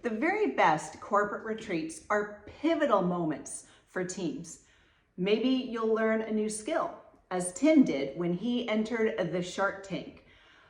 The very best corporate retreats are pivotal moments for teams. Maybe you'll learn a new skill, as Tim did when he entered the Shark Tank.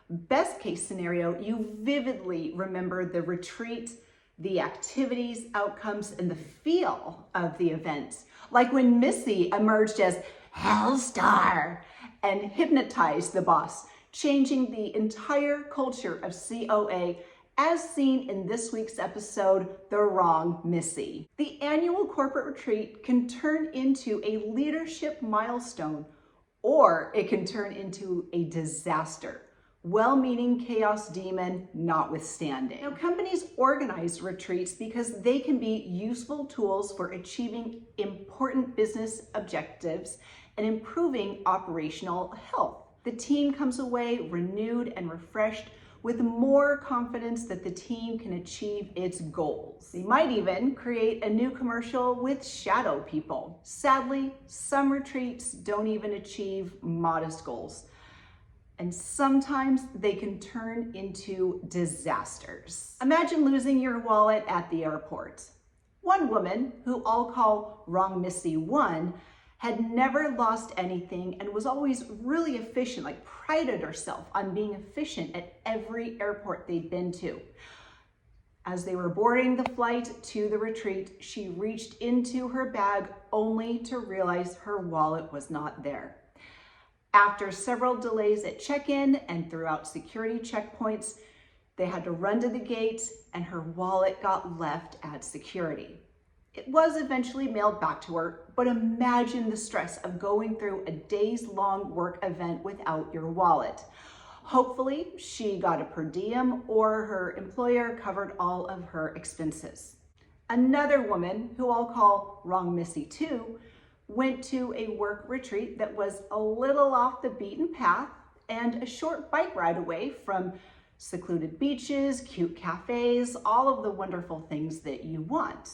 Best case scenario, you vividly remember the retreat, the activities, outcomes, and the feel of the event. Like when Missy emerged as Hellstar and hypnotized the boss, changing the entire culture of COA, as seen in this week's episode, The Wrong Missy. The annual corporate retreat can turn into a leadership milestone, or it can turn into a disaster. Well-meaning chaos demon notwithstanding. Now, companies organize retreats because they can be useful tools for achieving important business objectives and improving operational health. The team comes away renewed and refreshed with more confidence that the team can achieve its goals. They might even create a new commercial with shadow people. Sadly, some retreats don't even achieve modest goals. And sometimes they can turn into disasters. Imagine losing your wallet at the airport. One woman, who I'll call Wrong Missy 1, had never lost anything and was always really efficient, like prided herself on being efficient at every airport they'd been to. As they were boarding the flight to the retreat, she reached into her bag only to realize her wallet was not there. After several delays at check-in and throughout security checkpoints, they had to run to the gate and her wallet got left at security. It was eventually mailed back to her, but imagine the stress of going through a days-long work event without your wallet. Hopefully, she got a per diem or her employer covered all of her expenses. Another woman, who I'll call Wrong Missy 2, went to a work retreat that was a little off the beaten path and a short bike ride away from secluded beaches, cute cafes, all of the wonderful things that you want.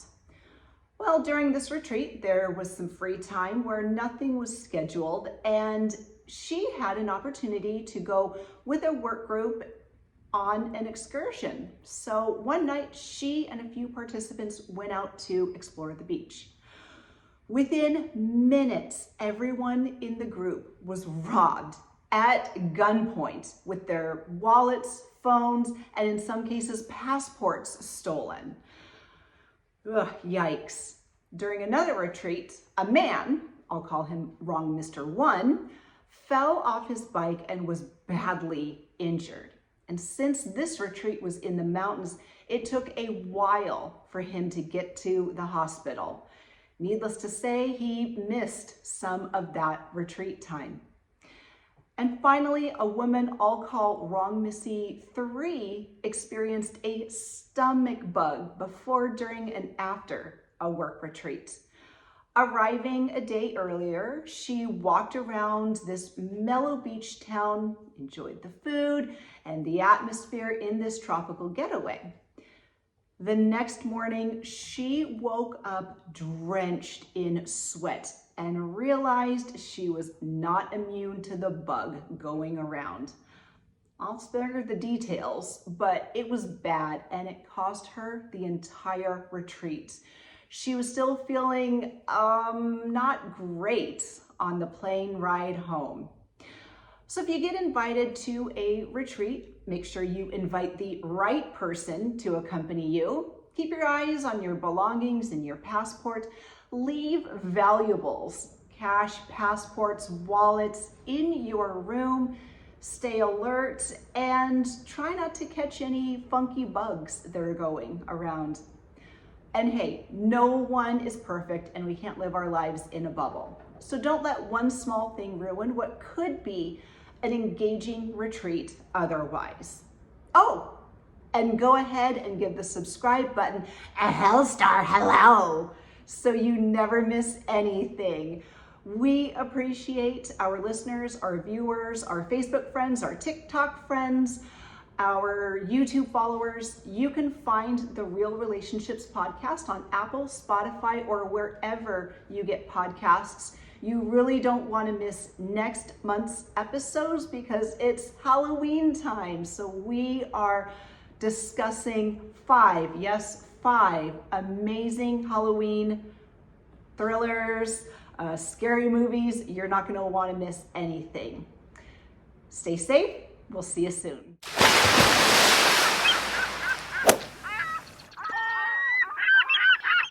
Well, during this retreat, there was some free time where nothing was scheduled, and she had an opportunity to go with a work group on an excursion. So one night, she and a few participants went out to explore the beach. Within minutes, everyone in the group was robbed at gunpoint with their wallets, phones, and in some cases, passports stolen. Ugh, yikes. During another retreat, a man, I'll call him Wrong Mr. 1, fell off his bike and was badly injured. And since this retreat was in the mountains, it took a while for him to get to the hospital. Needless to say, he missed some of that retreat time. And finally, a woman I'll call Wrong Missy 3 experienced a stomach bug before, during, and after a work retreat. Arriving a day earlier, she walked around this mellow beach town, enjoyed the food and the atmosphere in this tropical getaway. The next morning, she woke up drenched in sweat and realized she was not immune to the bug going around. I'll spare her the details, but it was bad and it cost her the entire retreat. She was still feeling not great on the plane ride home. So if you get invited to a retreat, make sure you invite the right person to accompany you. Keep your eyes on your belongings and your passport. Leave valuables, cash, passports, wallets in your room. Stay alert and try not to catch any funky bugs that are going around. And hey, no one is perfect and we can't live our lives in a bubble. So don't let one small thing ruin what could be an engaging retreat otherwise. Oh, and go ahead and give the subscribe button a Hellstar hello so you never miss anything. We appreciate our listeners, our viewers, our Facebook friends, our TikTok friends, our YouTube followers. You can find the Real Relationships podcast on Apple, Spotify, or wherever you get podcasts. You really don't want to miss next month's episodes because it's Halloween time. So we are discussing 5 5 amazing Halloween thrillers, scary movies. You're not going to want to miss anything. Stay safe. We'll see you soon.